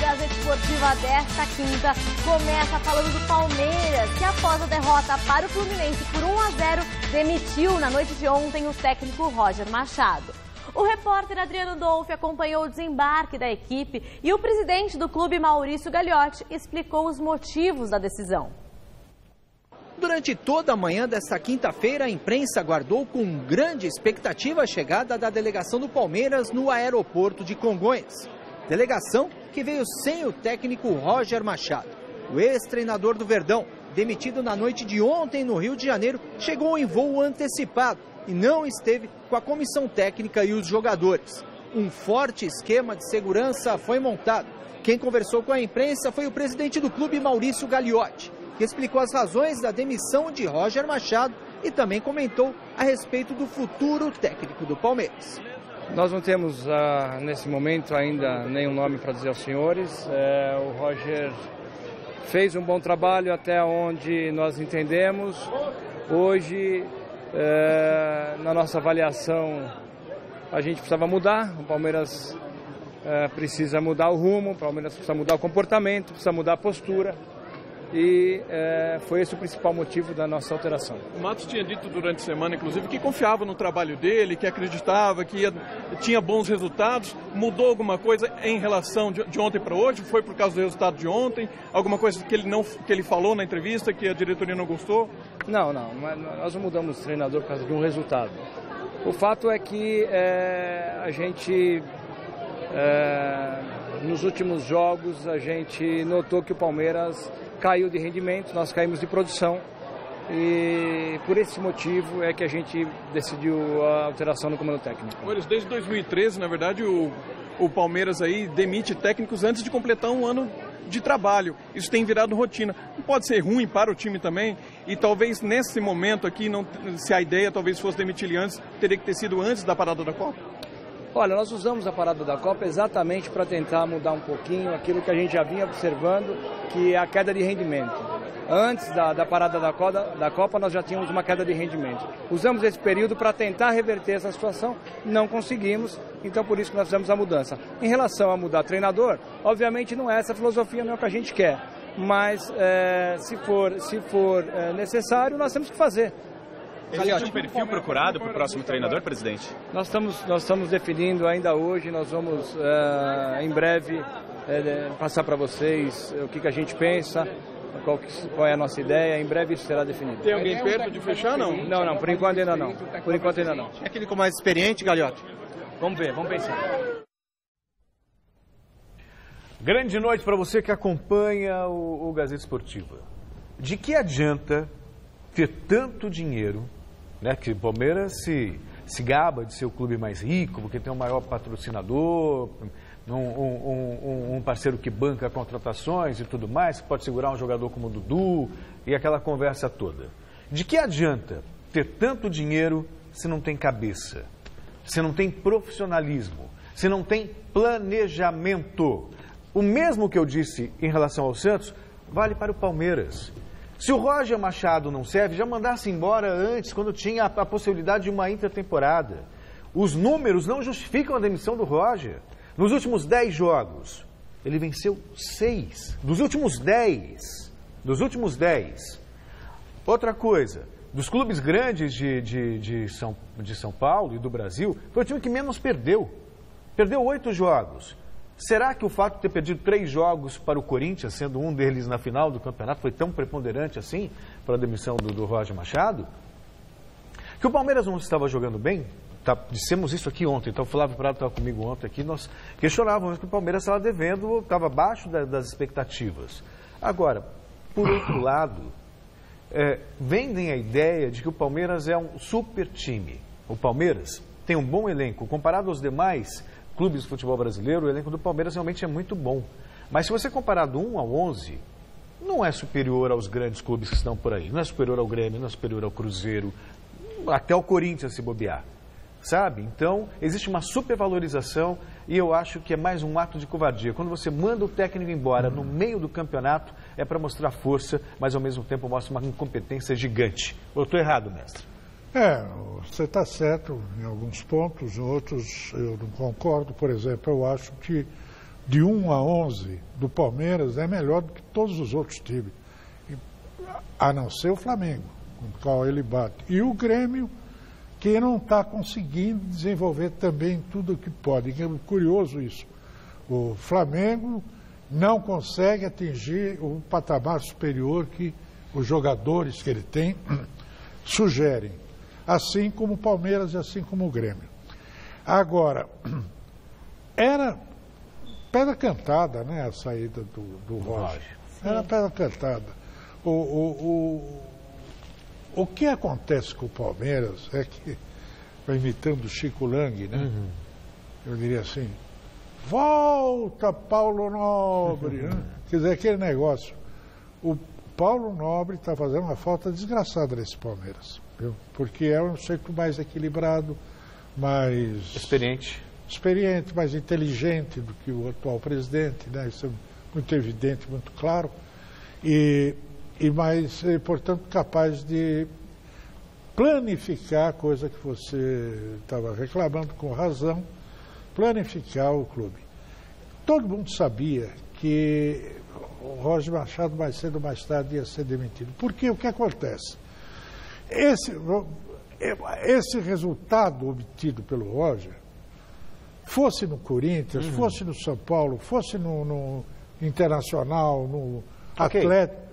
Gazeta Esportiva desta quinta começa falando do Palmeiras, que após a derrota para o Fluminense por 1-0, demitiu na noite de ontem o técnico Roger Machado. O repórter Adriano Dolfi acompanhou o desembarque da equipe e o presidente do clube, Maurício Gagliotti, explicou os motivos da decisão. Durante toda a manhã desta quinta-feira, a imprensa aguardou com grande expectativa a chegada da delegação do Palmeiras no aeroporto de Congonhas. Delegação que veio sem o técnico Roger Machado. O ex-treinador do Verdão, demitido na noite de ontem no Rio de Janeiro, chegou em voo antecipado e não esteve com a comissão técnica e os jogadores. Um forte esquema de segurança foi montado. Quem conversou com a imprensa foi o presidente do clube, Maurício Gagliotti, que explicou as razões da demissão de Roger Machado e também comentou a respeito do futuro técnico do Palmeiras. Nós não temos, nesse momento, ainda nenhum nome para dizer aos senhores. O Roger fez um bom trabalho até onde nós entendemos. Hoje, na nossa avaliação, a gente precisava mudar. O Palmeiras precisa mudar o rumo, o Palmeiras precisa mudar o comportamento, precisa mudar a postura. E foi esse o principal motivo da nossa alteração. O Matos tinha dito durante a semana, inclusive, que confiava no trabalho dele, que acreditava, que tinha bons resultados. Mudou alguma coisa em relação de ontem para hoje? Foi por causa do resultado de ontem? Alguma coisa que ele falou na entrevista que a diretoria não gostou? Não, nós não mudamos o treinador por causa de um resultado. O fato é que a gente... nos últimos jogos, a gente notou que o Palmeiras caiu de rendimento, nós caímos de produção e por esse motivo é que a gente decidiu a alteração no comando técnico. Desde 2013, na verdade, o Palmeiras aí demite técnicos antes de completar um ano de trabalho. Isso tem virado rotina. Não pode ser ruim para o time também e talvez nesse momento aqui, se a ideia talvez fosse demitir ele antes, teria que ter sido antes da parada da Copa? Olha, nós usamos a parada da Copa exatamente para tentar mudar um pouquinho aquilo que a gente já vinha observando, que é a queda de rendimento. Antes da parada da Copa, nós já tínhamos uma queda de rendimento. Usamos esse período para tentar reverter essa situação, não conseguimos, então por isso que nós fizemos a mudança. Em relação a mudar treinador, obviamente não é essa filosofia, não é o que a gente quer, mas se for necessário, nós temos que fazer. Existe um perfil procurado para o próximo treinador, presidente? Nós estamos definindo ainda hoje, nós vamos em breve passar para vocês o que a gente pensa, qual é a nossa ideia, em breve isso será definido. Tem alguém perto de fechar, não? Não, por enquanto ainda não. Por enquanto ainda não. É aquele com mais experiente, Gagliotti? Vamos ver, vamos pensar. Grande noite para você que acompanha o Gazeta Esportiva. De que adianta ter tanto dinheiro, né, que o Palmeiras se gaba de ser o clube mais rico, porque tem o maior patrocinador, um parceiro que banca contratações e tudo mais, que pode segurar um jogador como o Dudu e aquela conversa toda. De que adianta ter tanto dinheiro se não tem cabeça, se não tem profissionalismo, se não tem planejamento? O mesmo que eu disse em relação ao Santos vale para o Palmeiras. Se o Roger Machado não serve, já mandasse embora antes, quando tinha a possibilidade de uma intertemporada. Os números não justificam a demissão do Roger. Nos últimos 10 jogos, ele venceu 6. Dos últimos 10. Outra coisa, dos clubes grandes de São Paulo e do Brasil, foi o time que menos perdeu. Perdeu 8 jogos. Será que o fato de ter perdido 3 jogos para o Corinthians, sendo um deles na final do campeonato, foi tão preponderante assim para a demissão do Roger Machado? Que o Palmeiras não estava jogando bem, dissemos isso aqui ontem, então o Flávio Prado estava comigo ontem aqui, nós questionávamos que o Palmeiras estava devendo, estava abaixo das expectativas. Agora, por outro lado, vendem a ideia de que o Palmeiras é um super time. O Palmeiras tem um bom elenco, comparado aos demais clubes do futebol brasileiro, o elenco do Palmeiras realmente é muito bom. Mas se você comparar do 1 ao 11, não é superior aos grandes clubes que estão por aí. Não é superior ao Grêmio, não é superior ao Cruzeiro, até ao Corinthians se bobear. Sabe? Então, existe uma supervalorização e eu acho que é mais um ato de covardia. Quando você manda o técnico embora no meio do campeonato, é para mostrar força, mas ao mesmo tempo mostra uma incompetência gigante. Eu estou errado, mestre? Você está certo em alguns pontos, em outros eu não concordo. Por exemplo, eu acho que de 1 a 11 do Palmeiras é melhor do que todos os outros times, a não ser o Flamengo, com o qual ele bate. E o Grêmio, que não está conseguindo desenvolver também tudo o que pode. É curioso isso. O Flamengo não consegue atingir o patamar superior que os jogadores que ele tem sugerem, assim como o Palmeiras e assim como o Grêmio. Agora, era pedra cantada, né, a saída do Roger. Era pedra cantada. O que acontece com o Palmeiras é que, imitando o Chico Lang, né, eu diria assim, volta Paulo Nobre, né? Quer dizer, aquele negócio. O Paulo Nobre está fazendo uma falta desgraçada nesse Palmeiras, viu? Porque é um jeito mais equilibrado, mais experiente, mais inteligente do que o atual presidente, né? Isso é muito evidente, muito claro, e mais, portanto, capaz de planificar a coisa que você estava reclamando com razão, planificar o clube. Todo mundo sabia que o Roger Machado, mais cedo ou mais tarde, ia ser demitido. Porque o que acontece? Esse resultado obtido pelo Roger, fosse no Corinthians, fosse no São Paulo, fosse no Internacional, no Atlético,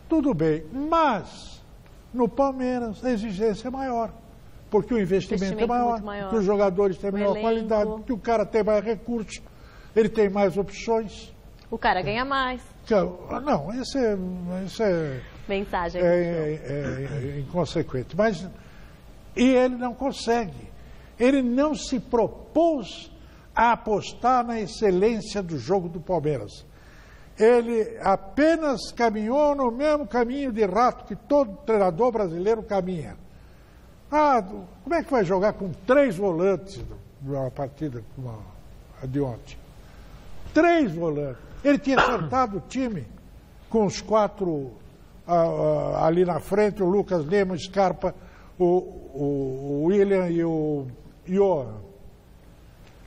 tudo bem, mas no Palmeiras a exigência é maior, porque o investimento é maior, que os jogadores têm maior qualidade, que o cara tem mais recursos, ele tem mais opções. O cara ganha mais. Não, isso é mensagem inconsequente. Mas e ele não consegue. Ele não se propôs a apostar na excelência do jogo do Palmeiras. Ele apenas caminhou no mesmo caminho de rato que todo treinador brasileiro caminha. Como é que vai jogar com 3 volantes numa partida como a de ontem? 3 volantes. Ele tinha acertado o time com os 4 ali na frente, o Lucas Lima, o Scarpa, o William e o Johan.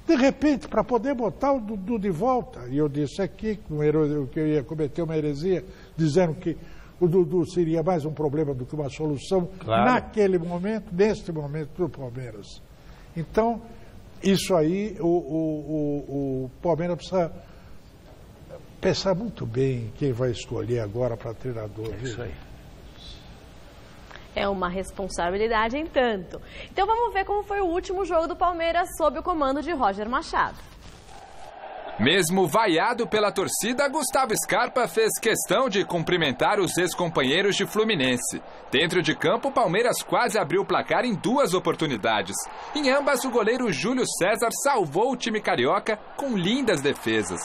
De repente, para poder botar o Dudu de volta, e eu disse aqui que eu ia cometer uma heresia, dizendo que o Dudu seria mais um problema do que uma solução, naquele momento, neste momento do Palmeiras. Então, isso aí, o Palmeiras precisa pensar muito bem quem vai escolher agora para treinador. É isso aí. É uma responsabilidade em tanto. Então vamos ver como foi o último jogo do Palmeiras sob o comando de Roger Machado. Mesmo vaiado pela torcida, Gustavo Scarpa fez questão de cumprimentar os ex-companheiros de Fluminense. Dentro de campo, o Palmeiras quase abriu o placar em 2 oportunidades. Em ambas, o goleiro Júlio César salvou o time carioca com lindas defesas.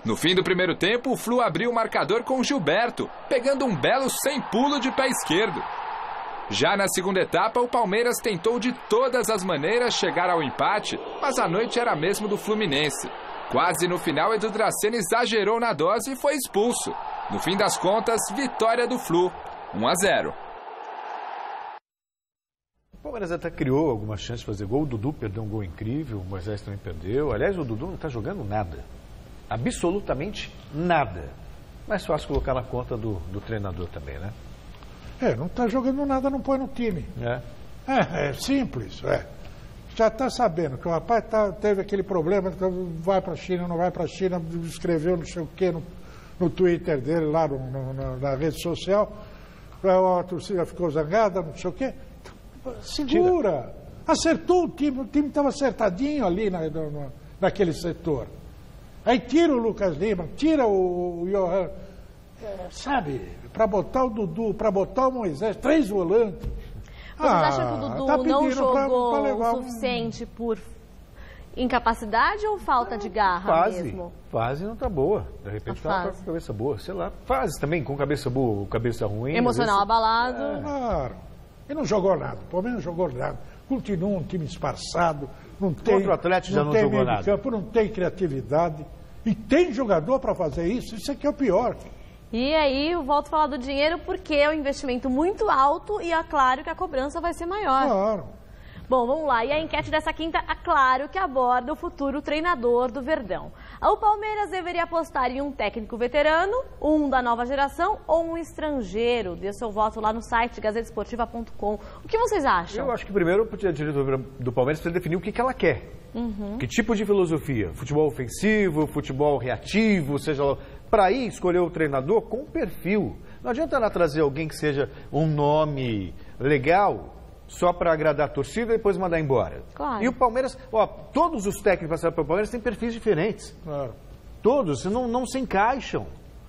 No fim do primeiro tempo, o Flu abriu o marcador com Gilberto, pegando um belo sem pulo de pé esquerdo. Já na segunda etapa, o Palmeiras tentou de todas as maneiras chegar ao empate, mas a noite era mesmo do Fluminense. Quase no final, Edu Dracena exagerou na dose e foi expulso. No fim das contas, vitória do Flu, 1-0. O Palmeiras até criou algumas chances de fazer gol. O Dudu perdeu um gol incrível, o Moisés também perdeu. Aliás, o Dudu não está jogando nada. Absolutamente nada. Mais fácil colocar na conta do treinador também, né? Não está jogando nada, não põe no time. É simples, Já está sabendo que o rapaz teve aquele problema, vai para a China, não vai para a China, escreveu não sei o quê no Twitter dele, lá na rede social, a torcida ficou zangada, não sei o quê. Segura! Acertou o time estava acertadinho ali naquele setor. Aí tira o Lucas Lima, tira o Johan, para botar o Dudu, para botar o Moisés, 3 volantes. Vocês acham que o Dudu não jogou o suficiente por incapacidade ou falta de garra mesmo? Fase não está boa. De repente está com a cabeça boa. Sei lá, fase também com cabeça boa ou cabeça ruim. Emocional abalado. Claro. Ele não jogou nada. O Palmeiras não jogou nada. Continua um time esparçado. Não tem, contra o Atlético já não jogou nada. Campo, não tem criatividade. E tem jogador para fazer isso. Isso aqui é o pior. E aí, eu volto a falar do dinheiro porque é um investimento muito alto e é claro que a cobrança vai ser maior. Claro. Bom, vamos lá. E a enquete dessa quinta, é claro que aborda o futuro treinador do Verdão. O Palmeiras deveria apostar em um técnico veterano, um da nova geração ou um estrangeiro? Dê seu voto lá no site gazetesportiva.com. O que vocês acham? Eu acho que primeiro a diretoria do Palmeiras precisa definir o que ela quer. Que tipo de filosofia? Futebol ofensivo, futebol reativo, seja lá. Para aí escolher o treinador com perfil. Não adianta ela trazer alguém que seja um nome legal só para agradar a torcida e depois mandar embora. Claro. E o Palmeiras, todos os técnicos passados pelo Palmeiras têm perfis diferentes. Claro. Todos, não se encaixam.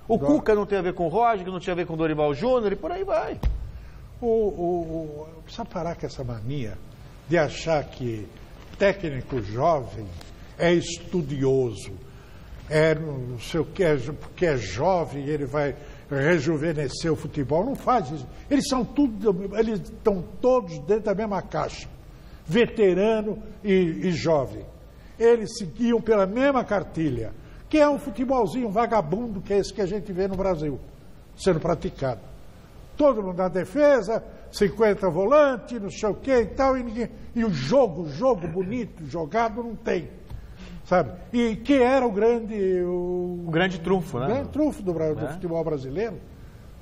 O Cuca não tem a ver com o Roger, não tinha a ver com o Dorival Júnior e por aí vai. Precisa parar com essa mania de achar que técnico jovem é estudioso, não sei o que, porque é jovem e ele vai rejuvenescer o futebol. Não faz isso. Eles estão todos dentro da mesma caixa, veterano e jovem. Eles seguiam pela mesma cartilha, que é um futebolzinho vagabundo, que é esse que a gente vê no Brasil, sendo praticado. Todo mundo na defesa, 50 volantes, não sei o que e tal, e o jogo bonito, jogado, não tem. Sabe? E que era o grande trunfo, né? O grande trunfo do futebol brasileiro.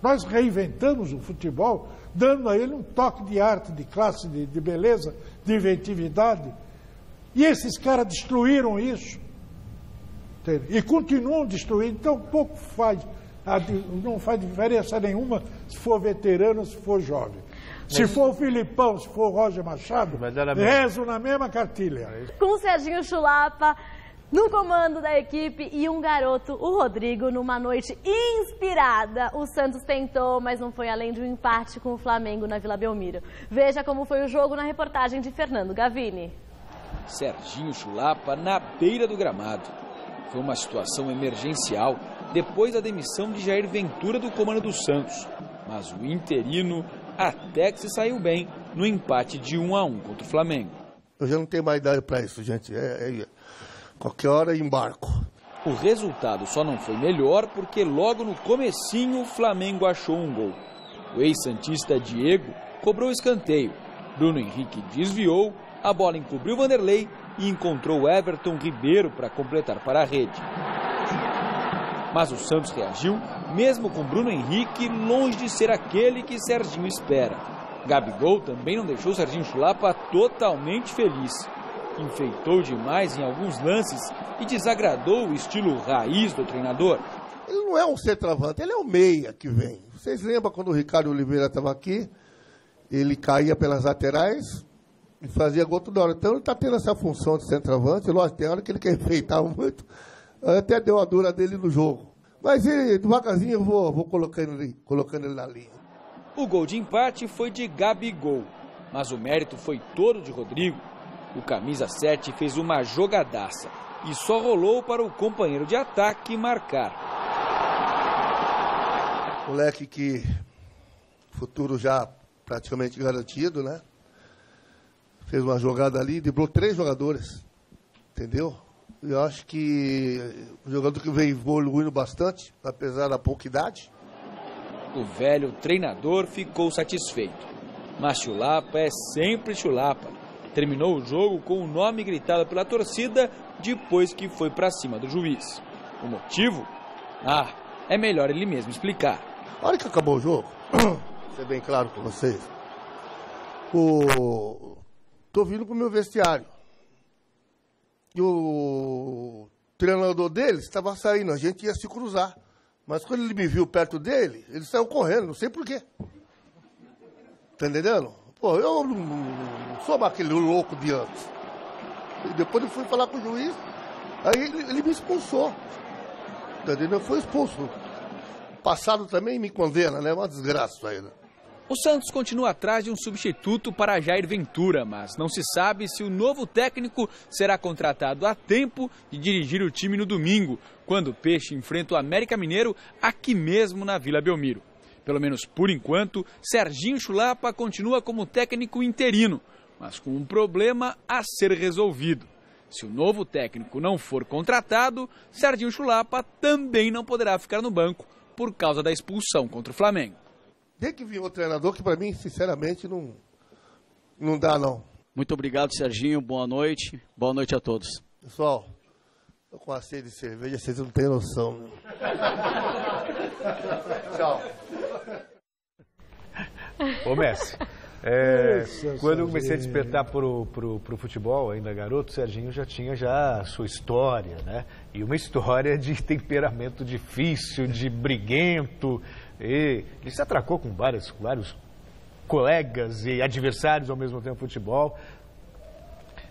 Nós reinventamos o futebol, dando a ele um toque de arte, de classe, de beleza, de inventividade. E esses caras destruíram isso. Entende? E continuam destruindo. Então, pouco não faz diferença nenhuma se for veterano, se for jovem. Se for o Filipão, se for o Roger Machado, rezo na mesma cartilha. Com o Serginho Chulapa no comando da equipe e um garoto, o Rodrigo, numa noite inspirada. O Santos tentou, mas não foi além de um empate com o Flamengo na Vila Belmiro. Veja como foi o jogo na reportagem de Fernando Gavini. Serginho Chulapa na beira do gramado. Foi uma situação emergencial depois da demissão de Jair Ventura do comando do Santos. Mas o interino até que se saiu bem no empate de 1-1 contra o Flamengo. Eu já não tenho mais idade para isso, gente. Qualquer hora embarco. O resultado só não foi melhor porque logo no comecinho o Flamengo achou um gol. O ex-santista Diego cobrou escanteio. Bruno Henrique desviou, a bola encobriu Vanderlei e encontrou Everton Ribeiro para completar para a rede. Mas o Santos reagiu, mesmo com Bruno Henrique longe de ser aquele que Serginho espera. Gabigol também não deixou Serginho Chulapa totalmente feliz. Enfeitou demais em alguns lances e desagradou o estilo raiz do treinador. Ele não é um centroavante, ele é o meia que vem. Vocês lembram quando o Ricardo Oliveira estava aqui? Ele caía pelas laterais e fazia gol toda hora. Então ele está tendo essa função de centroavante. Lógico, tem hora que ele quer enfeitar muito. Até deu a dura dele no jogo. Mas ele, devagarzinho, eu vou colocando ele na linha. O gol de empate foi de Gabigol, mas o mérito foi todo de Rodrigo. O camisa 7 fez uma jogadaça e só rolou para o companheiro de ataque marcar. Moleque que futuro já praticamente garantido, né? Fez uma jogada ali, driblou 3 jogadores, entendeu? Eu acho que o jogador que vem evoluindo bastante, apesar da pouca idade. O velho treinador ficou satisfeito. Mas Chulapa é sempre Chulapa. Terminou o jogo com o nome gritado pela torcida depois que foi para cima do juiz. O motivo? É melhor ele mesmo explicar. A hora que acabou o jogo, vou ser bem claro com vocês, tô vindo pro meu vestiário. E o treinador dele estava saindo, a gente ia se cruzar. Mas quando ele me viu perto dele, ele saiu correndo, não sei porquê. Tá entendendo? Pô, eu não sou aquele louco de antes. E depois eu fui falar com o juiz, aí ele me expulsou. Tá entendendo? Eu fui expulso. O passado também me condena, né? Uma desgraça isso aí, né? O Santos continua atrás de um substituto para Jair Ventura, mas não se sabe se o novo técnico será contratado a tempo de dirigir o time no domingo, quando o Peixe enfrenta o América Mineiro aqui mesmo na Vila Belmiro. Pelo menos por enquanto, Serginho Chulapa continua como técnico interino, mas com um problema a ser resolvido. Se o novo técnico não for contratado, Serginho Chulapa também não poderá ficar no banco por causa da expulsão contra o Flamengo. Tem que vir outro treinador que, para mim, sinceramente, não dá, não. Muito obrigado, Serginho. Boa noite. Boa noite a todos. Pessoal, tô com a sede de cerveja, vocês não têm noção. Meu. Tchau. Ô, Messi, quando eu comecei a despertar pro futebol, ainda garoto, o Serginho já tinha a sua história, né? E uma história de temperamento difícil, de briguento. E ele se atracou com vários colegas e adversários ao mesmo tempo no futebol.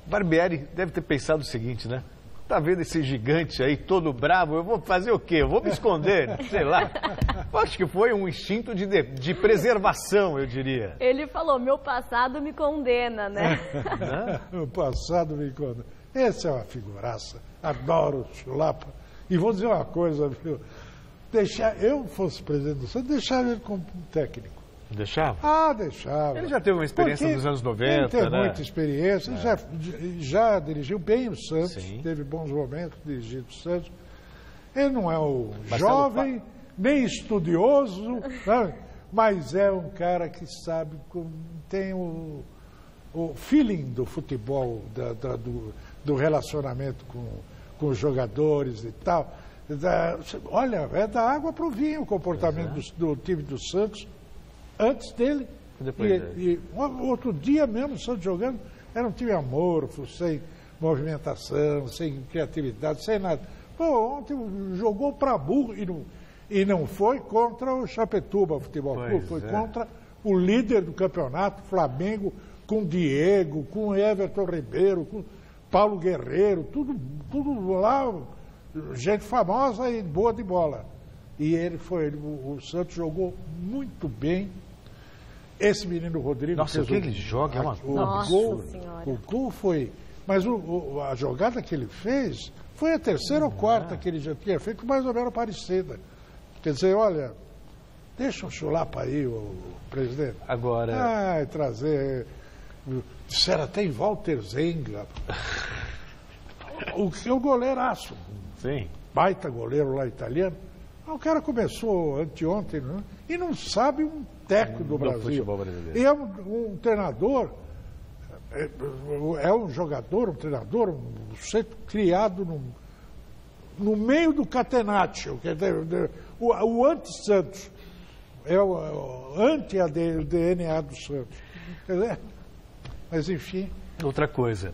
Barbieri deve ter pensado o seguinte, né? Tá vendo esse gigante aí, todo bravo, eu vou fazer o quê? Eu vou me esconder, sei lá. Acho que foi um instinto de preservação, eu diria. Ele falou, meu passado me condena, né? O passado me condena. Esse é uma figuraça. Adoro o Chulapa. E vou dizer uma coisa, viu? Eu fosse presidente do Santos, deixava ele como técnico. Deixava? Ah, deixava. Ele já teve uma experiência nos anos 90, ele teve né? muita experiência, já dirigiu bem o Santos, Sim. teve bons momentos dirigindo o Santos. Ele não é um jovem, nem estudioso, né? Mas é um cara que sabe, tem o feeling do futebol, do relacionamento com os jogadores e tal. Olha, é da água para o vinho o comportamento do time do Santos. Antes dele, outro dia mesmo, o Santos jogando, era um time amorfo, sem movimentação, sem criatividade, sem nada. Pô, ontem jogou para burro e não foi contra o Chapecó Futebol Clube, foi contra o líder do campeonato, Flamengo, com Diego, com Everton Ribeiro, com Paulo Guerreiro, tudo lá, gente famosa e boa de bola. E o Santos jogou muito bem. Esse menino Rodrigo... Nossa, o que ele joga é uma o gol foi... Mas a jogada que ele fez foi a terceira ou quarta que ele já tinha feito, mais ou menos parecida. Quer dizer, olha, deixa um Chulapa aí, o presidente. Agora... trazer... Disseram até em Walter Zenga. O goleiraço. Sim. Baita goleiro lá italiano. O cara começou anteontem, né? E não sabe um teco do Brasil. E é um treinador, é um jogador, um treinador, um sujeito criado no meio do catenaccio, o anti-Santos, é o anti-DNA do Santos. Mas, enfim... Outra coisa,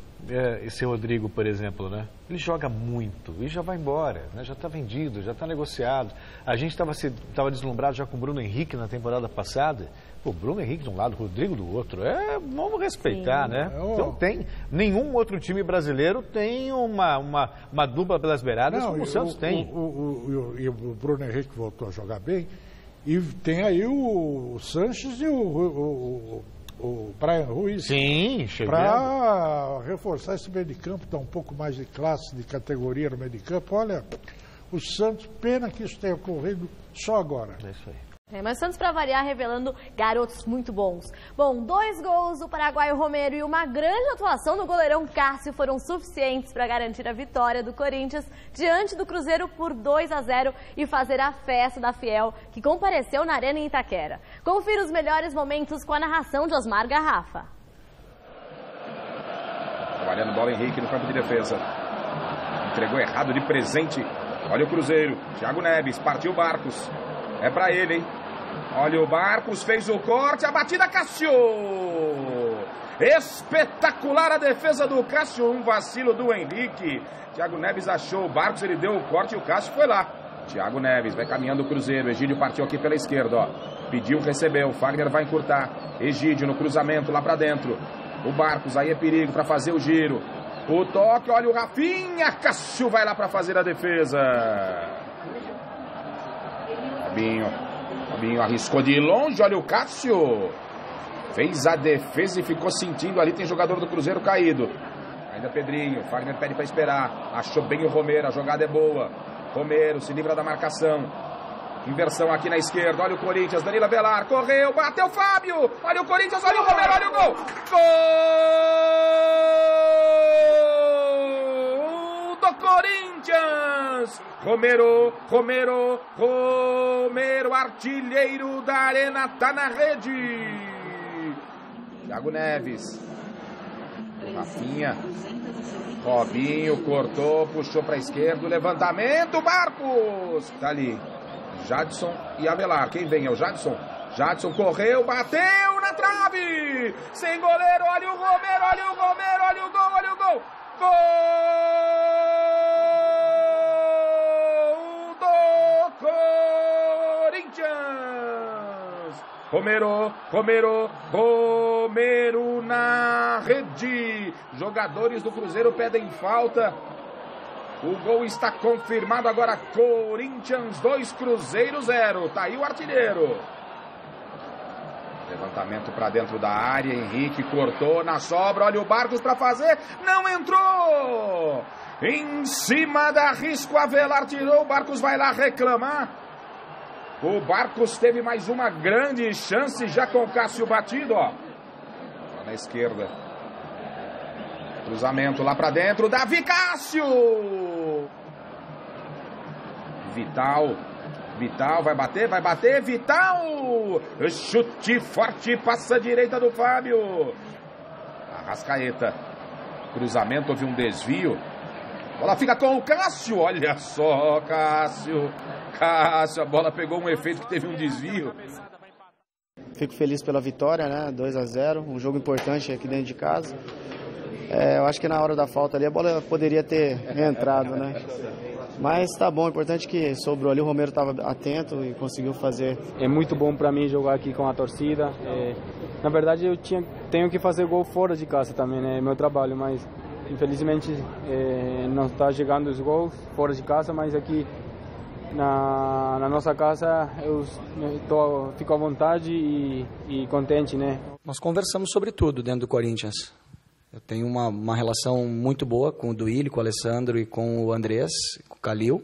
esse Rodrigo, por exemplo, né? Ele joga muito e já vai embora, né? Já está vendido, já está negociado. A gente estava deslumbrado já com o Bruno Henrique na temporada passada. Pô, Bruno Henrique de um lado, Rodrigo do outro. Vamos respeitar, sim, né? Então tem. Nenhum outro time brasileiro tem uma dupla pelas beiradas como o Santos tem. E o Bruno Henrique voltou a jogar bem. E tem aí o Sanches e o Brian Ruiz. Sim, chegando. Para reforçar esse meio de campo, dar um pouco mais de classe, de categoria no meio de campo. Olha, o Santos, pena que isso tenha ocorrido só agora. É isso aí. Mas Santos, para variar, revelando garotos muito bons. Bom, 2 gols do paraguaio Romero e uma grande atuação do goleirão Cássio foram suficientes para garantir a vitória do Corinthians diante do Cruzeiro por 2-0 e fazer a festa da Fiel, que compareceu na Arena em Itaquera. Confira os melhores momentos com a narração de Osmar Garrafa. Trabalhando bola Henrique no campo de defesa. Entregou errado de presente. Olha o Cruzeiro. Thiago Neves, partiu Barcos. É pra ele, hein? Olha o Barcos, fez o corte, a batida, Cássio! Espetacular a defesa do Cássio, um vacilo do Henrique. Thiago Neves achou o Barcos, ele deu o corte e o Cássio foi lá. Thiago Neves vai caminhando o Cruzeiro, Egídio partiu aqui pela esquerda, ó. Pediu, recebeu, Fagner vai encurtar. Egídio no cruzamento lá pra dentro. O Barcos, aí é perigo pra fazer o giro. O toque, olha o Rafinha, Cássio vai lá pra fazer a defesa. Fabinho arriscou de longe, olha o Cássio. Fez a defesa e ficou sentindo ali, tem jogador do Cruzeiro caído. Ainda Pedrinho, Fagner pede para esperar. Achou bem o Romero, a jogada é boa. Romero se livra da marcação. Inversão aqui na esquerda, olha o Corinthians, Danilo Velar, correu, bateu Fábio. Olha o Corinthians, olha o Romero, olha o gol. Gol do Corinthians. Romero, artilheiro da Arena, tá na rede. Thiago Neves. Rafinha. Robinho cortou, puxou para a esquerda, levantamento, Barcos. Tá ali. Jadson e Avelar. Quem vem é o Jadson. Jadson correu, bateu na trave. Sem goleiro, olha o Romero, olha o Romero, olha o gol, olha o gol. Gol do Corinthians. Romero na rede. Jogadores do Cruzeiro pedem falta. O gol está confirmado agora. Corinthians 2, Cruzeiro 0. Tá aí o artilheiro. Levantamento para dentro da área. Henrique cortou na sobra. Olha o Barcos para fazer. Não entrou. Em cima da Risco, Avelar tirou. O Barcos vai lá reclamar. O Barcos teve mais uma grande chance já com o Cássio batido, ó. Na esquerda. Cruzamento lá pra dentro. Davi Cássio. Vital vai bater. Vital. Chute forte. Passa a direita do Fábio. Arrascaeta. Cruzamento, houve um desvio. Bola fica com o Cássio. Olha só, Cássio, a bola pegou um efeito que teve um desvio. Fico feliz pela vitória, né? 2-0, um jogo importante aqui dentro de casa. Eu acho que na hora da falta ali a bola poderia ter entrado, né? Mas tá bom, o importante é que sobrou ali, o Romero estava atento e conseguiu fazer. É muito bom para mim jogar aqui com a torcida. Na verdade eu tenho que fazer gol fora de casa também, né? É meu trabalho, mas infelizmente não está chegando os gols fora de casa, mas aqui na nossa casa eu fico à vontade e contente, né? Nós conversamos sobre tudo dentro do Corinthians. Eu tenho uma relação muito boa com o Duílio, com o Alessandro e com o Andrés, com o Calil.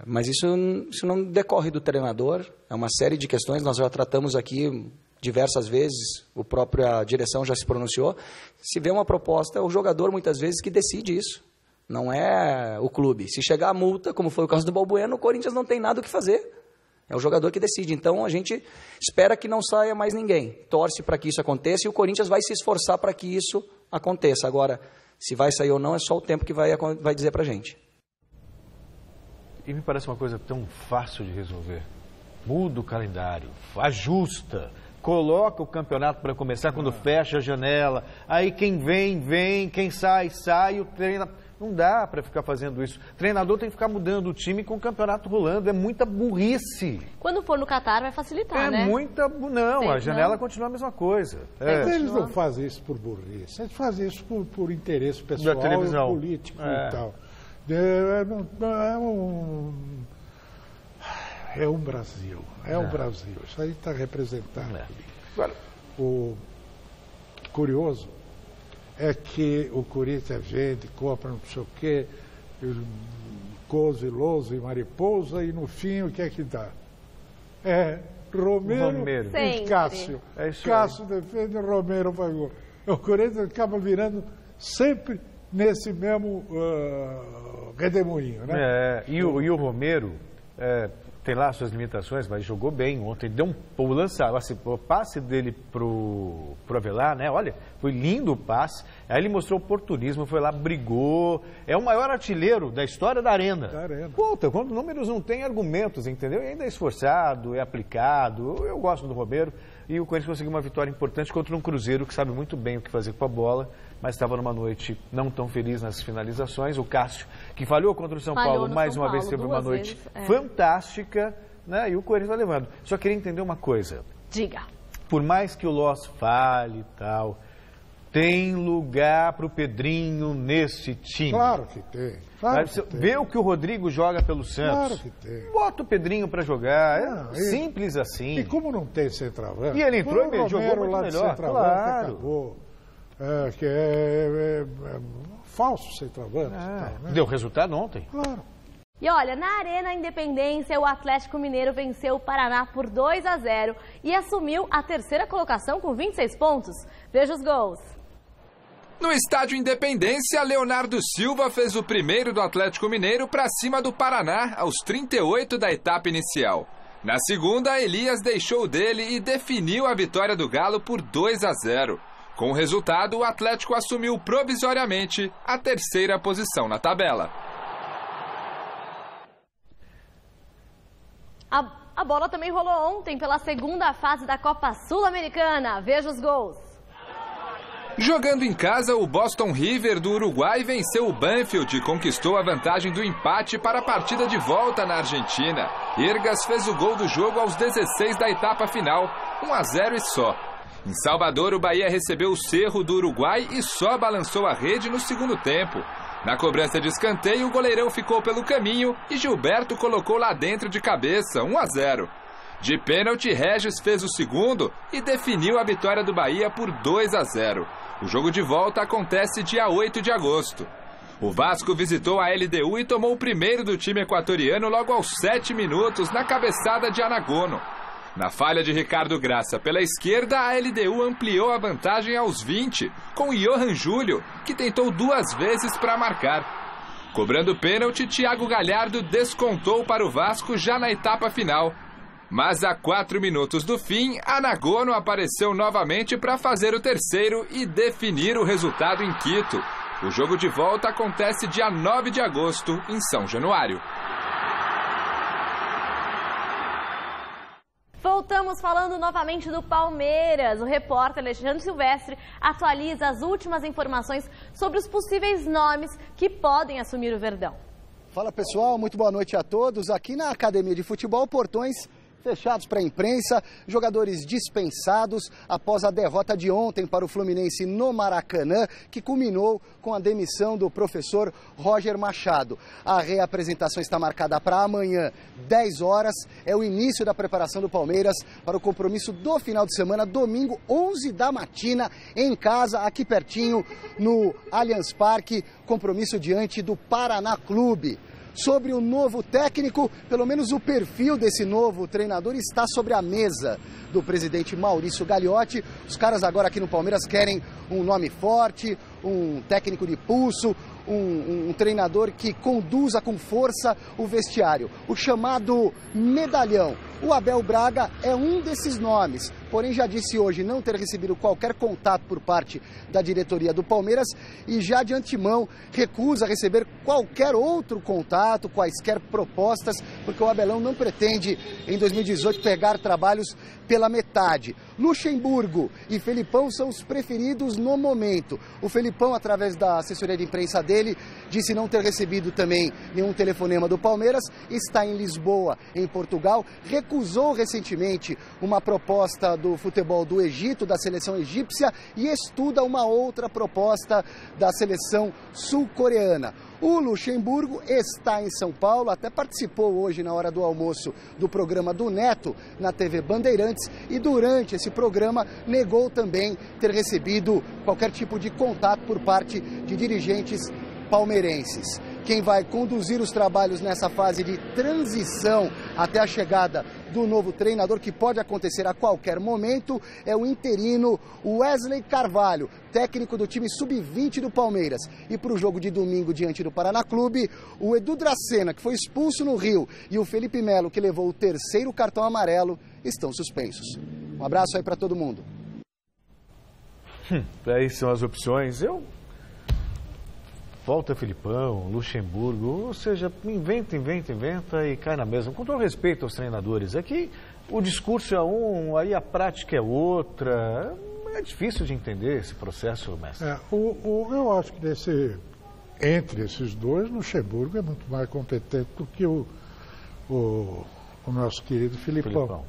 Mas isso não decorre do treinador, é uma série de questões, nós já tratamos aqui diversas vezes, a própria direção já se pronunciou. Se vê uma proposta, é o jogador muitas vezes que decide isso, não é o clube. Se chegar a multa, como foi o caso do Balbuena, o Corinthians não tem nada o que fazer. É o jogador que decide. Então a gente espera que não saia mais ninguém. Torce para que isso aconteça e o Corinthians vai se esforçar para que isso aconteça. Agora, se vai sair ou não, é só o tempo que vai dizer para a gente. E me parece uma coisa tão fácil de resolver. Muda o calendário, ajusta, coloca o campeonato para começar quando fecha a janela. Aí quem vem, quem sai, o treina. Não dá para ficar fazendo isso. O treinador tem que ficar mudando o time com o campeonato rolando. É muita burrice. Quando for no Catar vai facilitar, né? Não, sempre, a janela continua a mesma coisa. Eles não fazem isso por burrice. Eles fazem isso por interesse pessoal e político e tal. É um Brasil. Um Brasil. Isso aí está representado. Agora, o curioso é que o Corinthians vende, compra não sei o quê, coisa, lousa e mariposa, e no fim o que é que dá? Romero e Cássio. Cássio defende, Romero pagou. O Corinthians acaba virando sempre nesse mesmo redemoinho, né? E o Romero tem lá suas limitações, mas jogou bem ontem, deu o passe dele pro Avelar, né? Olha, foi lindo o passe, aí ele mostrou oportunismo, foi lá, brigou, é o maior artilheiro da história da Arena. Puta, quando números não tem argumentos, entendeu? E ainda é esforçado, é aplicado, eu gosto do Romero, e o Corinthians conseguiu uma vitória importante contra um Cruzeiro que sabe muito bem o que fazer com a bola, mas estava numa noite não tão feliz nas finalizações. O Cássio, que falhou contra o São Paulo, mais uma vez teve uma noite fantástica, né? E o Corinthians vai levando. Só queria entender uma coisa. Diga. Por mais que o Loss fale e tal, tem lugar para o Pedrinho nesse time. Claro que tem. Vê o que o Rodrigo joga pelo Santos. Claro que tem. Bota o Pedrinho para jogar. Simples assim. E como não tem centroavante? E ele entrou e jogou muito melhor. Claro. Acabou. Falso centroavante. Né? Deu resultado ontem. Claro. E olha, na Arena Independência, o Atlético Mineiro venceu o Paraná por 2-0 e assumiu a terceira colocação com 26 pontos. Veja os gols. No estádio Independência, Leonardo Silva fez o primeiro do Atlético Mineiro para cima do Paraná aos 38 da etapa inicial. Na segunda, Elias deixou dele e definiu a vitória do Galo por 2-0. Com o resultado, o Atlético assumiu provisoriamente a 3ª posição na tabela. A bola também rolou ontem pela 2ª fase da Copa Sul-Americana. Veja os gols. Jogando em casa, o Boston River do Uruguai venceu o Banfield e conquistou a vantagem do empate para a partida de volta na Argentina. Irgas fez o gol do jogo aos 16 da etapa final, 1-0 e só. Em Salvador, o Bahia recebeu o Cerro do Uruguai e só balançou a rede no segundo tempo. Na cobrança de escanteio, o goleirão ficou pelo caminho e Gilberto colocou lá dentro de cabeça, 1-0. De pênalti, Regis fez o segundo e definiu a vitória do Bahia por 2-0. O jogo de volta acontece dia 8 de agosto. O Vasco visitou a LDU e tomou o primeiro do time equatoriano logo aos 7 minutos na cabeçada de Anagono. Na falha de Ricardo Graça pela esquerda, a LDU ampliou a vantagem aos 20, com Johan Júlio, que tentou 2 vezes para marcar. Cobrando pênalti, Thiago Galhardo descontou para o Vasco já na etapa final. Mas a 4 minutos do fim, Anagono apareceu novamente para fazer o terceiro e definir o resultado em Quito. O jogo de volta acontece dia 9 de agosto, em São Januário. Voltamos falando novamente do Palmeiras. O repórter Alexandre Silvestre atualiza as últimas informações sobre os possíveis nomes que podem assumir o Verdão. Fala pessoal, muito boa noite a todos. Aqui na Academia de Futebol, portões fechados para a imprensa, jogadores dispensados após a derrota de ontem para o Fluminense no Maracanã, que culminou com a demissão do professor Roger Machado. A reapresentação está marcada para amanhã, 10 horas, é o início da preparação do Palmeiras para o compromisso do final de semana, domingo, 11 da matina, em casa, aqui pertinho, no Allianz Parque, compromisso diante do Paraná Clube. Sobre o novo técnico, pelo menos o perfil desse novo treinador está sobre a mesa do presidente Maurício Gagliotti. Os caras agora aqui no Palmeiras querem um nome forte, um técnico de pulso, um treinador que conduza com força o vestiário. O chamado medalhão. O Abel Braga é um desses nomes, porém já disse hoje não ter recebido qualquer contato por parte da diretoria do Palmeiras e já de antemão recusa receber qualquer outro contato, quaisquer propostas, porque o Abelão não pretende em 2018 pegar trabalhos pela metade. Luxemburgo e Felipão são os preferidos no momento. O Felipão, através da assessoria de imprensa dele, disse não ter recebido também nenhum telefonema do Palmeiras, está em Lisboa, em Portugal, recusou recentemente uma proposta do futebol do Egito, da seleção egípcia, e estuda uma outra proposta da seleção sul-coreana. O Luxemburgo está em São Paulo, até participou hoje na hora do almoço do programa do Neto na TV Bandeirantes e durante esse programa negou também ter recebido qualquer tipo de contato por parte de dirigentes palmeirenses. Quem vai conduzir os trabalhos nessa fase de transição até a chegada do novo treinador, que pode acontecer a qualquer momento, é o interino Wesley Carvalho, técnico do time sub-20 do Palmeiras. E para o jogo de domingo diante do Paraná Clube, o Edu Dracena, que foi expulso no Rio, e o Felipe Melo, que levou o 3º cartão amarelo, estão suspensos. Um abraço aí para todo mundo. Aí são as opções. Volta Felipão, Luxemburgo, ou seja, inventa e cai na mesma. Com todo respeito aos treinadores, aqui o discurso é um, aí a prática é outra. É difícil de entender esse processo, mestre. Eu acho que entre esses dois, Luxemburgo é muito mais competente do que o nosso querido Felipão.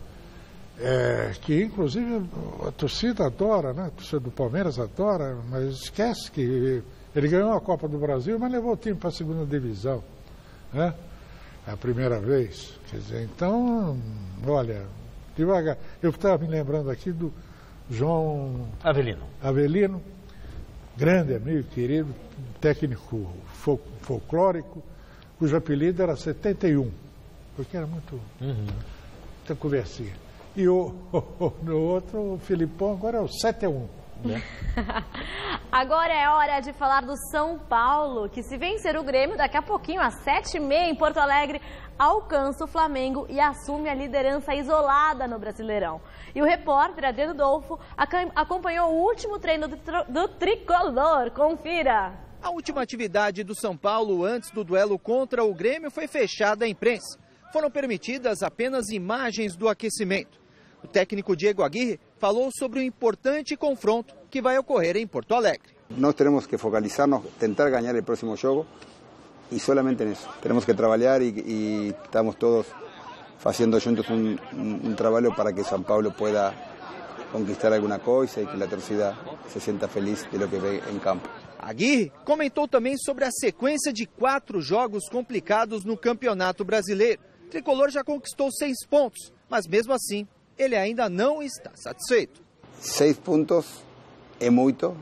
Que inclusive a torcida adora, né? A torcida do Palmeiras adora, mas esquece que ele ganhou a Copa do Brasil, mas levou o time para a 2ª divisão, né? É a primeira vez. Quer dizer, então, olha, devagar. Eu estava me lembrando aqui do João Avelino, grande amigo, querido, técnico folclórico, cujo apelido era 71, porque era muita conversinha. E no outro, o Felipão, agora é o 7-1. né? Agora é hora de falar do São Paulo, que se vencer o Grêmio, daqui a pouquinho, às 7h30 em Porto Alegre, alcança o Flamengo e assume a liderança isolada no Brasileirão. E o repórter Adriano Dolfo acompanhou o último treino do tricolor. Confira! A última atividade do São Paulo antes do duelo contra o Grêmio foi fechada à imprensa. Foram permitidas apenas imagens do aquecimento. O técnico Diego Aguirre falou sobre o importante confronto que vai ocorrer em Porto Alegre. Nós temos que focalizar-nos, tentar ganhar o próximo jogo e somente nisso. Temos que trabalhar e estamos todos fazendo juntos um trabalho para que São Paulo pueda conquistar alguma coisa e que a torcida se sinta feliz de lo que vê em campo. Aguirre comentou também sobre a sequência de 4 jogos complicados no Campeonato Brasileiro. O tricolor já conquistou 6 pontos, mas mesmo assim ele ainda não está satisfeito. 6 pontos é muito,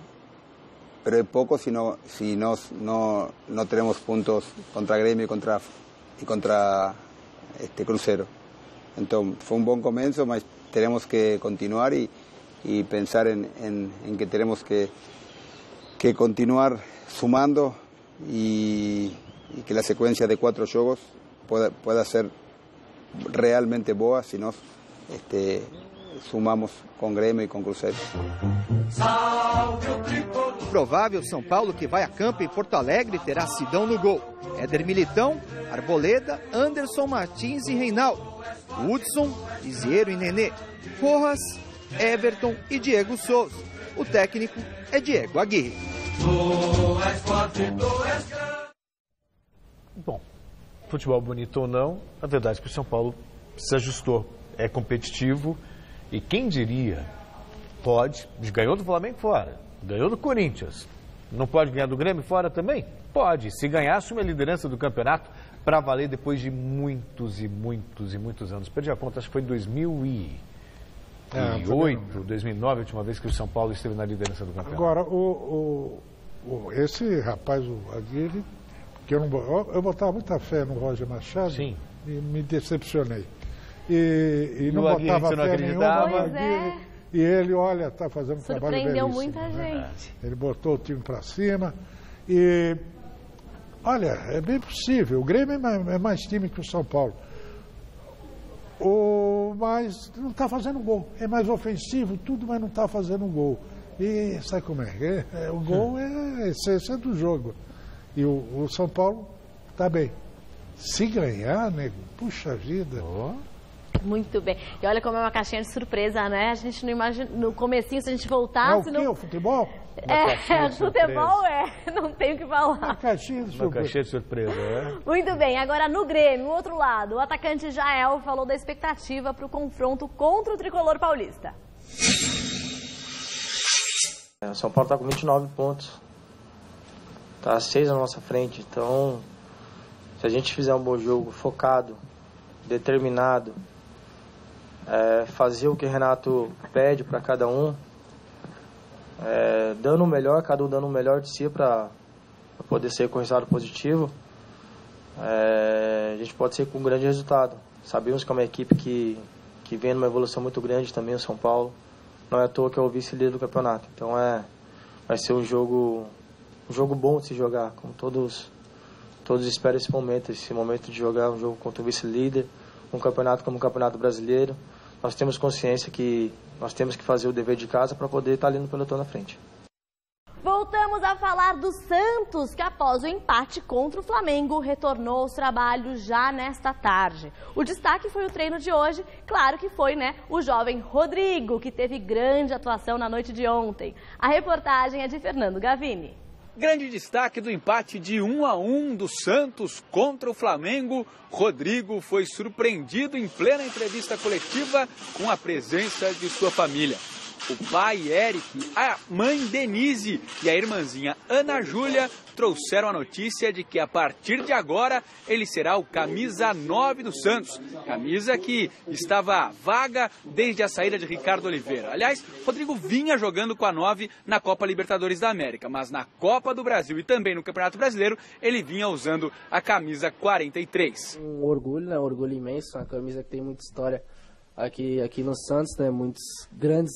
mas é pouco se nós não teremos pontos contra Grêmio e contra Cruzeiro. Então foi um bom começo, mas teremos que continuar e pensar em que teremos que continuar sumando y que a sequência de 4 jogos pueda ser realmente boa se nós sumamos com Grêmio e com Cruzeiro. O provável São Paulo que vai a campo em Porto Alegre terá Sidão no gol. Éder Militão, Arboleda, Anderson Martins e Reinaldo. Hudson, Lisieiro e Nenê. Rojas, Everton e Diego Souza. O técnico é Diego Aguirre. Bom, futebol bonito ou não, a verdade é que o São Paulo se ajustou, é competitivo e quem diria, pode, ganhou do Flamengo fora, ganhou do Corinthians, não pode ganhar do Grêmio fora também? Pode, se ganhar, assume a liderança do campeonato para valer depois de muitos anos. Perdi a conta, acho que foi em 2008, 2009, a última vez que o São Paulo esteve na liderança do campeonato. Agora, esse rapaz, o Aguirre, que eu botava muita fé no Roger Machado. Sim. E me decepcionei. E não Aguirre, botava fé nenhuma no Aguirre. E ele, olha, está fazendo um trabalho belíssimo. Surpreendeu muita gente. Ele botou o time para cima. E, olha, é bem possível. O Grêmio é mais time que o São Paulo. Mas não está fazendo gol. É mais ofensivo, tudo, mas não está fazendo gol. E sabe como é? O gol é a essência do jogo. E o São Paulo está bem. Se ganhar, nego, puxa vida. Muito bem. E olha como é uma caixinha de surpresa, né? A gente não imagina. No comecinho, se a gente voltasse. É o quê? O futebol? Futebol não tem o que falar. Uma caixinha de surpresa. Uma caixinha de surpresa, Muito bem, agora no Grêmio, o outro lado, o atacante Jael falou da expectativa para o confronto contra o tricolor paulista. O São Paulo está com 29 pontos. Está 6 na nossa frente. Então, se a gente fizer um bom jogo, focado, determinado, fazer o que o Renato pede para cada um, dando o melhor, cada um dando o melhor de si para poder ser com resultado positivo, a gente pode ser com um grande resultado. Sabemos que é uma equipe que vem numa evolução muito grande também, o São Paulo. Não é à toa que é o vice-líder do campeonato. Então vai ser um jogo bom de se jogar, como todos esperam esse momento de jogar um jogo contra o vice-líder, um campeonato como o Campeonato Brasileiro. Nós temos consciência que nós temos que fazer o dever de casa para poder estar ali no pelotão na frente. Voltamos a falar do Santos, que após o empate contra o Flamengo, retornou aos trabalhos já nesta tarde. O destaque foi o treino de hoje, claro que foi, o jovem Rodrigo, que teve grande atuação na noite de ontem. A reportagem é de Fernando Gavini. Grande destaque do empate de 1-1 do Santos contra o Flamengo. Rodrigo foi surpreendido em plena entrevista coletiva com a presença de sua família. O pai Eric, a mãe Denise e a irmãzinha Ana Júlia trouxeram a notícia de que a partir de agora ele será o camisa 9 do Santos. Camisa que estava vaga desde a saída de Ricardo Oliveira. Aliás, Rodrigo vinha jogando com a 9 na Copa Libertadores da América, mas na Copa do Brasil e também no Campeonato Brasileiro ele vinha usando a camisa 43. Um orgulho, orgulho imenso, uma camisa que tem muita história aqui no Santos, né? Muitos grandes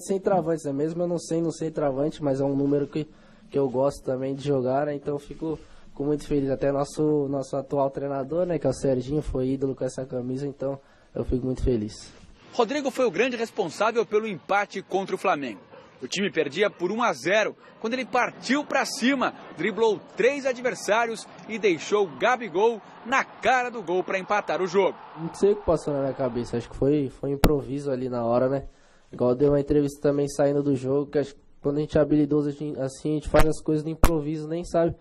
centroavantes, né? Mesmo eu não sendo centroavante, mas é um número que eu gosto também de jogar, né? Então eu fico muito feliz. Até nosso atual treinador, né? Que é o Serginho, foi ídolo com essa camisa, então eu fico muito feliz. Rodrigo foi o grande responsável pelo empate contra o Flamengo. O time perdia por 1-0 quando ele partiu para cima, driblou 3 adversários e deixou o Gabigol na cara do gol para empatar o jogo. Não sei o que passou na minha cabeça, acho que foi improviso ali na hora, né? Igual deu uma entrevista também saindo do jogo, que acho que quando a gente é habilidoso assim, a gente faz as coisas no improviso, nem sabe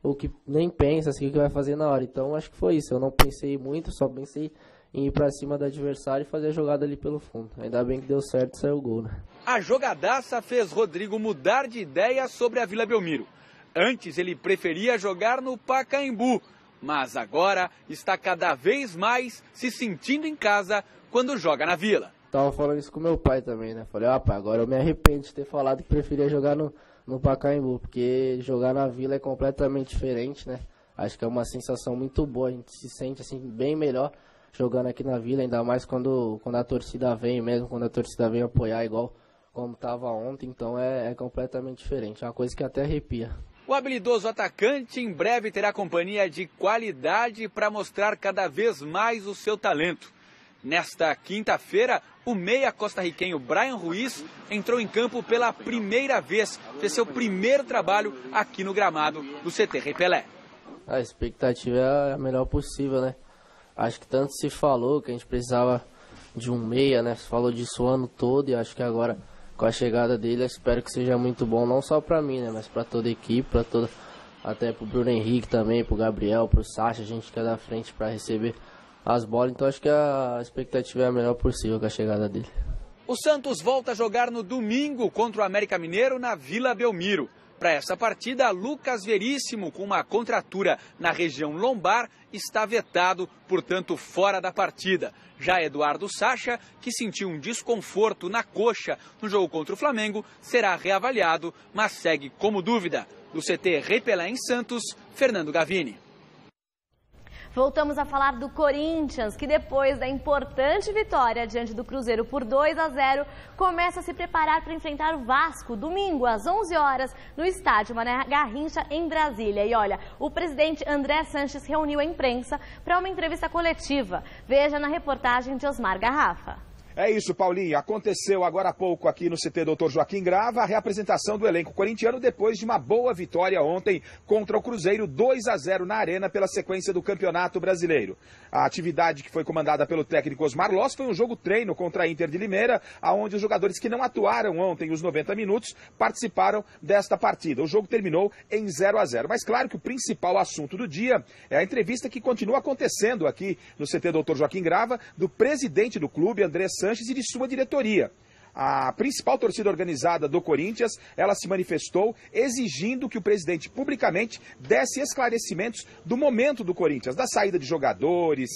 o que, nem pensa assim, o que vai fazer na hora. Então acho que foi isso, eu não pensei muito, só pensei em ir para cima do adversário e fazer a jogada ali pelo fundo. Ainda bem que deu certo e saiu o gol, né? A jogadaça fez Rodrigo mudar de ideia sobre a Vila Belmiro. Antes ele preferia jogar no Pacaembu, mas agora está cada vez mais se sentindo em casa quando joga na Vila. Tava falando isso com meu pai também, né? Falei, pai, agora eu me arrependo de ter falado que preferia jogar no Pacaembu, porque jogar na Vila é completamente diferente, né? Acho que é uma sensação muito boa, a gente se sente assim bem melhor jogando aqui na Vila, ainda mais quando a torcida vem mesmo, quando a torcida vem apoiar igual como estava ontem, então é completamente diferente, é uma coisa que até arrepia. O habilidoso atacante em breve terá companhia de qualidade para mostrar cada vez mais o seu talento. Nesta quinta-feira, o meia costarriquenho Brian Ruiz entrou em campo pela primeira vez, fez seu primeiro trabalho aqui no gramado do CT Rei Pelé. A expectativa é a melhor possível, né? Acho que tanto se falou que a gente precisava de um meia, né? Se falou disso o ano todo e acho que agora com a chegada dele eu espero que seja muito bom, não só para mim, né? Mas para toda a equipe, até pro Bruno Henrique também, pro Gabriel, pro Sacha, a gente quer dar frente para receber as bolas, então acho que a expectativa é a melhor possível com a chegada dele. O Santos volta a jogar no domingo contra o América Mineiro na Vila Belmiro. Para essa partida, Lucas Veríssimo, com uma contratura na região lombar, está vetado, portanto fora da partida. Já Eduardo Sacha, que sentiu um desconforto na coxa no jogo contra o Flamengo, será reavaliado, mas segue como dúvida. Do CT Rei Pelé em Santos, Fernando Gavini. Voltamos a falar do Corinthians, que depois da importante vitória diante do Cruzeiro por 2-0, começa a se preparar para enfrentar o Vasco, domingo às 11 horas, no estádio Mané Garrincha, em Brasília. E olha, o presidente André Sanches reuniu a imprensa para uma entrevista coletiva. Veja na reportagem de Osmar Garrafa. É isso, Paulinho. Aconteceu agora há pouco aqui no CT Dr. Joaquim Grava a reapresentação do elenco corintiano depois de uma boa vitória ontem contra o Cruzeiro 2-0 na Arena pela sequência do Campeonato Brasileiro. A atividade que foi comandada pelo técnico Osmar Loss foi um jogo treino contra a Inter de Limeira, onde os jogadores que não atuaram ontem os 90 minutos participaram desta partida. O jogo terminou em 0-0. Mas claro que o principal assunto do dia é a entrevista que continua acontecendo aqui no CT Dr. Joaquim Grava do presidente do clube, André Sanches, e de sua diretoria. A principal torcida organizada do Corinthians, ela se manifestou exigindo que o presidente publicamente desse esclarecimentos do momento do Corinthians, da saída de jogadores,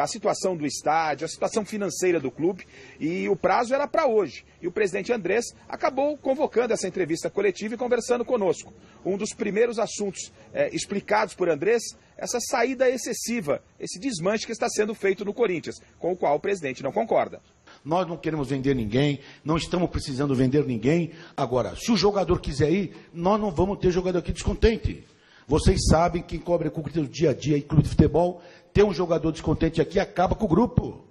a situação do estádio, a situação financeira do clube, e o prazo era para hoje. E o presidente Andrés acabou convocando essa entrevista coletiva e conversando conosco. Um dos primeiros assuntos explicados por Andrés, essa saída excessiva, esse desmanche que está sendo feito no Corinthians, com o qual o presidente não concorda. Nós não queremos vender ninguém, não estamos precisando vender ninguém. Agora, se o jogador quiser ir, nós não vamos ter jogador aqui descontente. Vocês sabem, quem cobre com o dia a dia em clube de futebol, ter um jogador descontente aqui acaba com o grupo.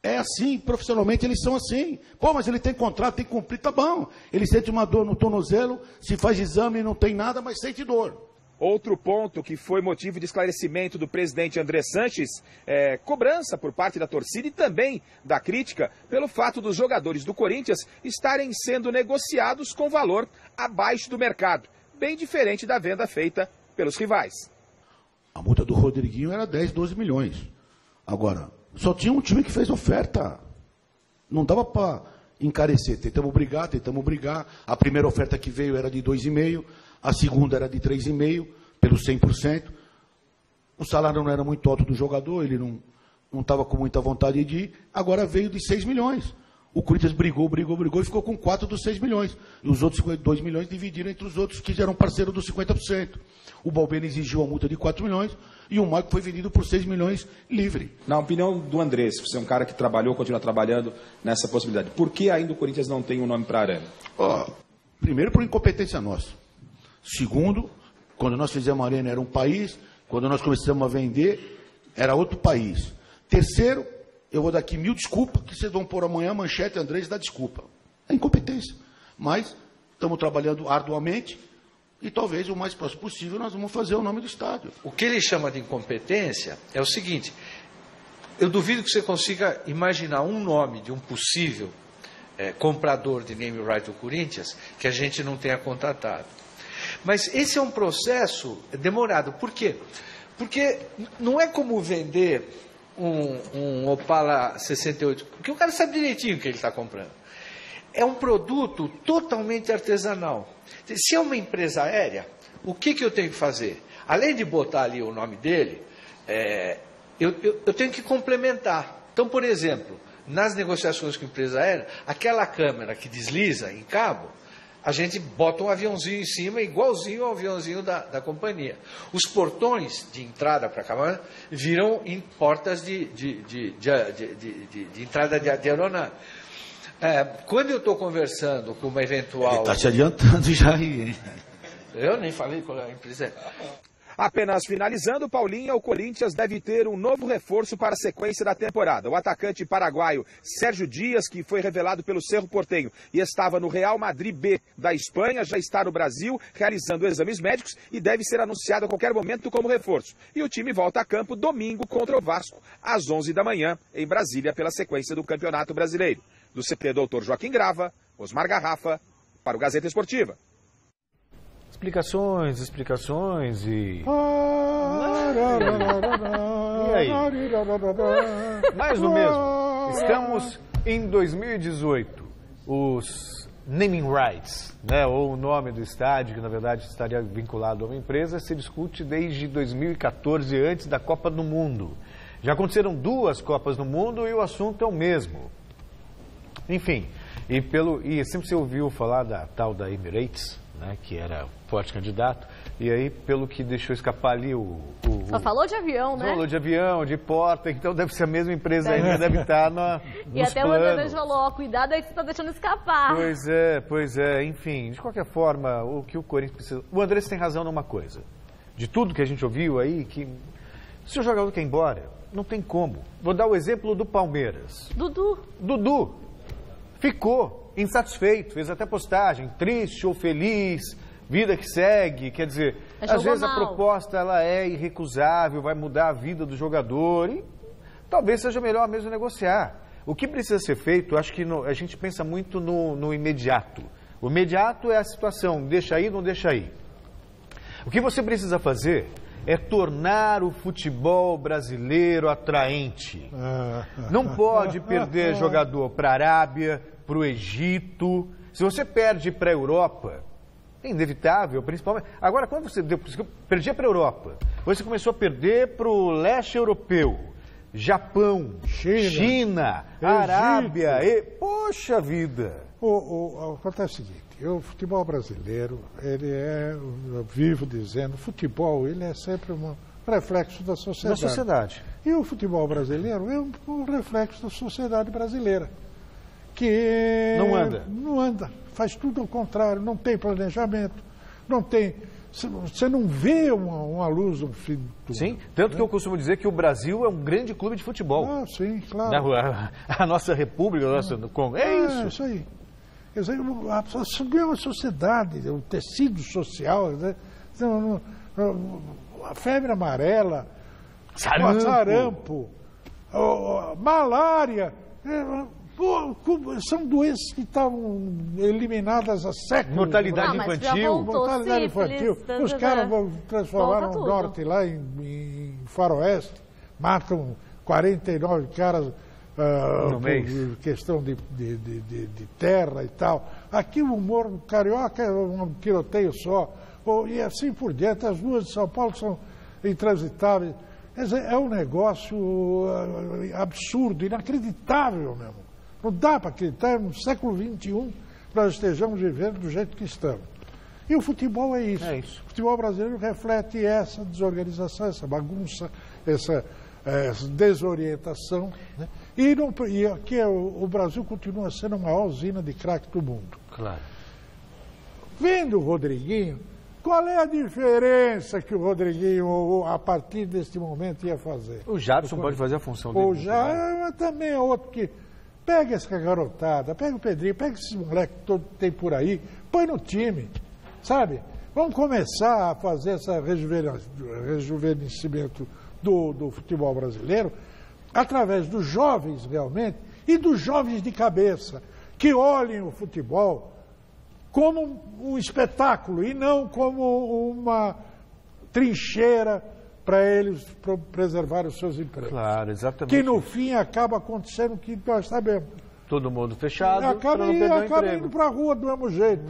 É assim, profissionalmente eles são assim. Pô, mas ele tem contrato, tem que cumprir, tá bom. Ele sente uma dor no tornozelo, se faz exame e não tem nada, mas sente dor. Outro ponto que foi motivo de esclarecimento do presidente André Sanches é cobrança por parte da torcida e também da crítica pelo fato dos jogadores do Corinthians estarem sendo negociados com valor abaixo do mercado, bem diferente da venda feita pelos rivais. A multa do Rodriguinho era 10, 12 milhões. Agora, só tinha um time que fez oferta. Não dava para encarecer. Tentamos brigar. A primeira oferta que veio era de 2,5, a segunda era de 3,5, pelo 100%. O salário não era muito alto do jogador, ele não estava com muita vontade de ir. Agora veio de 6 milhões. O Corinthians brigou e ficou com 4 dos 6 milhões. E os outros 52 milhões dividiram entre os outros que eram parceiros dos 50%. O Balbeno exigiu a multa de 4 milhões e o Maicon foi vendido por 6 milhões livre. Na opinião do Andrés, você é um cara que trabalhou, continua trabalhando nessa possibilidade. Por que ainda o Corinthians não tem um nome para a Arana? Primeiro, por incompetência nossa. Segundo, quando nós fizemos a Arena era um país, quando nós começamos a vender era outro país. Terceiro, eu vou dar aqui 1000 desculpas, que vocês vão pôr amanhã manchete, Andrés dá desculpa. É incompetência. Mas estamos trabalhando arduamente e talvez o mais próximo possível nós vamos fazer o nome do estádio. O que ele chama de incompetência é o seguinte: eu duvido que você consiga imaginar um nome de um possível comprador de name right do Corinthians que a gente não tenha contratado. Mas esse é um processo demorado. Por quê? Porque não é como vender um Opala 68, porque o cara sabe direitinho o que ele está comprando. É um produto totalmente artesanal. Se é uma empresa aérea, o que eu tenho que fazer? Além de botar ali o nome dele, eu tenho que complementar. Então, por exemplo, nas negociações com a empresa aérea, aquela câmera que desliza em cabo, a gente bota um aviãozinho em cima, igualzinho ao aviãozinho da companhia. Os portões de entrada para a cabana viram em portas de entrada de aeronave. Quando eu estou conversando com uma eventual... Ele está se adiantando já aí, hein? Eu nem falei qual é a empresa. Apenas finalizando, Paulinha, o Corinthians deve ter um novo reforço para a sequência da temporada. O atacante paraguaio Sérgio Dias, que foi revelado pelo Cerro Porteño e estava no Real Madrid B da Espanha, já está no Brasil realizando exames médicos e deve ser anunciado a qualquer momento como reforço. E o time volta a campo domingo contra o Vasco, às 11 da manhã, em Brasília, pela sequência do Campeonato Brasileiro. Do CT Doutor Joaquim Grava, Osmar Garrafa, para o Gazeta Esportiva. Explicações e... E aí? Mais do mesmo. Estamos em 2018. Os naming rights, né, ou o nome do estádio, que na verdade estaria vinculado a uma empresa, se discute desde 2014, antes da Copa do Mundo. Já aconteceram 2 Copas do Mundo e o assunto é o mesmo. Enfim, e sempre se ouviu falar da tal da Emirates, né, que era forte candidato, e aí, pelo que deixou escapar ali Só falou de avião, né? Falou de avião, de porta, então deve ser a mesma empresa ainda, deve estar E até o André falou, cuidado aí que você está deixando escapar. Pois é, enfim, de qualquer forma, o que o Corinthians precisa... O André tem razão numa coisa, de tudo que a gente ouviu aí, que se o jogador quer ir embora, não tem como. Vou dar o exemplo do Palmeiras. Dudu ficou insatisfeito, fez até postagem, triste ou feliz, vida que segue, quer dizer, às vezes a proposta ela é irrecusável, vai mudar a vida do jogador e talvez seja melhor mesmo negociar. O que precisa ser feito, acho que a gente pensa muito no imediato. O imediato é a situação, deixa aí, não deixa aí. O que você precisa fazer é tornar o futebol brasileiro atraente. Não pode perder jogador para a Arábia, para o Egito. Se você perde para a Europa, é inevitável, principalmente. Agora, quando você perdia para a Europa, você começou a perder para o leste europeu, Japão, China, Arábia. Poxa vida! Acontece o seguinte, o futebol brasileiro, eu vivo dizendo, o futebol ele é sempre um reflexo da sociedade. E o futebol brasileiro é um reflexo da sociedade brasileira. Que não anda, faz tudo ao contrário, não tem planejamento, não tem, você não vê uma luz no fim do... Sim, tanto que eu costumo dizer que o Brasil é um grande clube de futebol. Sim, claro. A nossa república, a nossa Congo, isso aí. Quer dizer, é uma sociedade, o tecido social, né? A febre amarela, sarampo, malária... São doenças que estavam eliminadas há séculos. Mortalidade infantil. Os caras transformaram o norte lá em faroeste, matam 49 caras por questão de terra e tal. Aqui o humor carioca é um tiroteio só. E assim por diante, as ruas de São Paulo são intransitáveis. É um negócio absurdo, inacreditável mesmo. Não dá para acreditar no século XXI nós estejamos vivendo do jeito que estamos. E o futebol é isso. O futebol brasileiro reflete essa desorganização, essa bagunça, essa desorientação. Né? E aqui o Brasil continua sendo a maior usina de craque do mundo. Claro. Vendo o Rodriguinho, qual é a diferença que o Rodriguinho, a partir deste momento, ia fazer? O Jadson pode fazer a função dele. O Jadson também é outro que... Pega essa garotada, pega o Pedrinho, pega esses moleques que todo tem por aí, põe no time, sabe? Vamos começar a fazer esse rejuvenescimento do futebol brasileiro através dos jovens, realmente, e dos jovens de cabeça, que olhem o futebol como um espetáculo e não como uma trincheira para eles preservar os seus empregos. Claro, exatamente. Que no fim acaba acontecendo o que nós sabemos. Todo mundo fechado, acaba indo para a rua do mesmo jeito.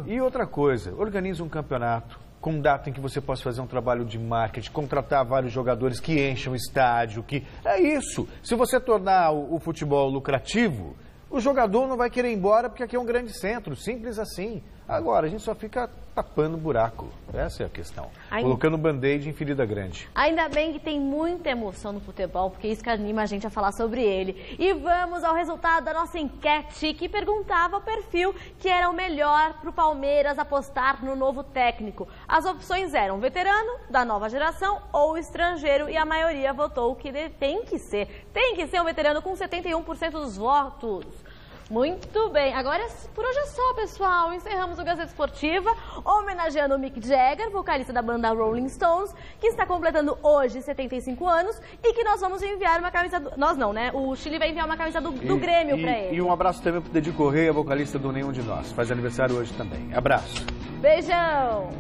E outra coisa, organiza um campeonato com data em que você possa fazer um trabalho de marketing, contratar vários jogadores que enchem o estádio, que é isso. Se você tornar o futebol lucrativo, o jogador não vai querer ir embora porque aqui é um grande centro, simples assim. Agora, a gente só fica tapando buraco. Essa é a questão. Colocando band-aid em ferida grande. Ainda bem que tem muita emoção no futebol, porque isso que anima a gente a falar sobre ele. E vamos ao resultado da nossa enquete, que perguntava ao perfil que era o melhor para o Palmeiras apostar no novo técnico. As opções eram veterano, da nova geração ou estrangeiro, e a maioria votou que tem que ser um veterano com 71% dos votos. Muito bem, agora por hoje é só, pessoal. Encerramos o Gazeta Esportiva, homenageando o Mick Jagger, vocalista da banda Rolling Stones, que está completando hoje 75 anos e que nós vamos enviar uma camisa... Nós não, né? O Chile vai enviar uma camisa do Grêmio para ele. E um abraço também para o Dedi Correia, vocalista do Nenhum de Nós. Faz aniversário hoje também. Abraço. Beijão!